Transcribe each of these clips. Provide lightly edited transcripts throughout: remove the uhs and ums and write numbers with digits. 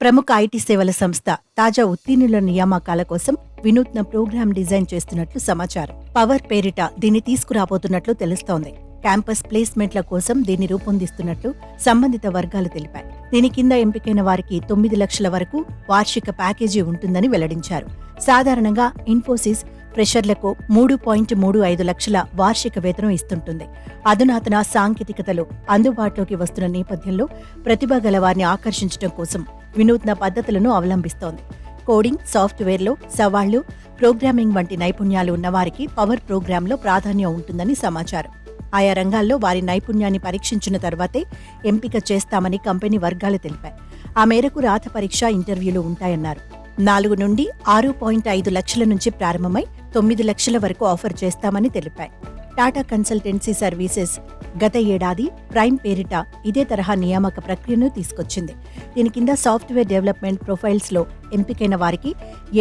ప్రముఖ ఐటీ సేవల సంస్థ తాజా ఉత్తీర్ణుల నియామకాల కోసం వినూత్న ప్రోగ్రాం డిజైన్ చేస్తున్నట్లు సమాచారం. పవర్ పేరిట దీన్ని తీసుకురాబోతున్నట్లు తెలుస్తోంది. క్యాంపస్ ప్లేస్మెంట్ల కోసం దీన్ని రూపొందిస్తున్నట్లు సంబంధిత వర్గాలు తెలిపాయి. దీని కింద ఎంపికైన వారికి 9 లక్షల వరకు వార్షిక ప్యాకేజీ ఉంటుందని వెల్లడించారు. సాధారణంగా ఇన్ఫోసిస్ ఫ్రెషర్లకు 3.35 లక్షల వార్షిక వేతనం ఇస్తుంటుంది. అధునాతన సాంకేతికతలు అందుబాటులోకి వస్తున్న నేపథ్యంలో ప్రతిభ గల వారిని ఆకర్షించడం కోసం వినూత్న పద్ధతులను అవలంబిస్తోంది. కోడింగ్, సాఫ్ట్వేర్లో సవాళ్లు, ప్రోగ్రామింగ్ వంటి నైపుణ్యాలు ఉన్నవారికి పవర్ ప్రోగ్రాంలో ప్రాధాన్యం ఉంటుందని సమాచారం. ఆయా రంగాల్లో వారి నైపుణ్యాన్ని పరీక్షించిన తర్వాతే ఎంపిక చేస్తామని కంపెనీ వర్గాలు తెలిపాయి. ఆ మేరకు రాత పరీక్ష, ఇంటర్వ్యూలు ఉంటాయన్నారు. 4 నుండి 6.5 లక్షల నుంచి ప్రారంభమై 9 లక్షల వరకు ఆఫర్ చేస్తామని తెలిపాయి. టాటా కన్సల్టెన్సీ సర్వీసెస్ గత ఏడాది ప్రైమ్ పేరిట ఇదే తరహా నియామక ప్రక్రియను తీసుకొచ్చింది. దీని కింద సాఫ్ట్వేర్ డెవలప్మెంట్ ప్రొఫైల్స్లో ఎంపికైన వారికి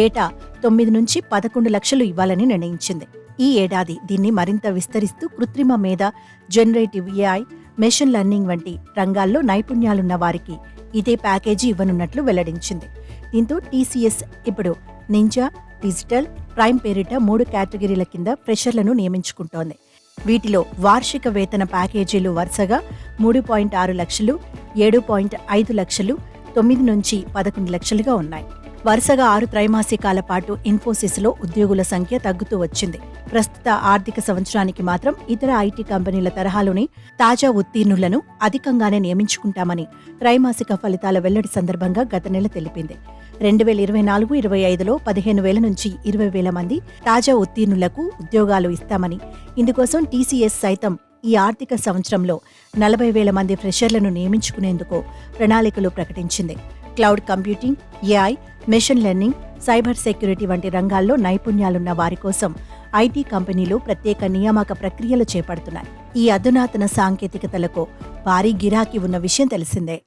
ఏటా 9 నుంచి 11 లక్షలు ఇవ్వాలని నిర్ణయించింది. ఈ ఏడాది దీన్ని మరింత విస్తరిస్తూ కృత్రిమ మేధ, జనరేటివ్ ఏఐ, మెషిన్ లెర్నింగ్ వంటి రంగాల్లో నైపుణ్యాలున్న వారికి ఇదే ప్యాకేజీ ఇవ్వనున్నట్లు వెల్లడించింది. దీంతో టీసీఎస్ ఇప్పుడు నింజా, డిజిటల్, ప్రైమ్ పేరిట 3 కేటగిరీల కింద ఫ్రెషర్లను నియమించుకుంటోంది. వీటిలో వార్షిక వేతన ప్యాకేజీలు వరుసగా 3.6 లక్షలు, 7.5 లక్షలు, 9 నుంచి 11 లక్షలుగా ఉన్నాయి. వరుసగా 6 త్రైమాసికాల పాటు ఇన్ఫోసిస్లో ఉద్యోగుల సంఖ్య తగ్గుతూ వచ్చింది. ప్రస్తుత ఆర్థిక సంవత్సరానికి మాత్రం ఇతర ఐటీ కంపెనీల తరహాలోనే తాజా ఉత్తీర్ణులను అధికంగానే నియమించుకుంటామని త్రైమాసిక ఫలితాల వెల్లడి సందర్భంగా గత నెల తెలిపింది. 2024-25లో 15,000 నుంచి 20,000 మంది తాజా ఉత్తీర్ణులకు ఉద్యోగాలు ఇస్తామని, ఇందుకోసం టీసీఎస్ సైతం ఈ ఆర్థిక సంవత్సరంలో 40,000 మంది ఫ్రెషర్లను నియమించుకునేందుకు ప్రణాళికలు ప్రకటించింది. Cloud computing, AI, machine learning, cyber security వంటి రంగాల్లో నైపుణ్యాలున్న వారి కోసం ఐటీ కంపెనీలు ప్రత్యేక నియామక ప్రక్రియలు చేపడుతున్నాయి. ఈ అధునాతన సాంకేతికతలకు భారీ గిరాకీ ఉన్న విషయం తెలిసిందే.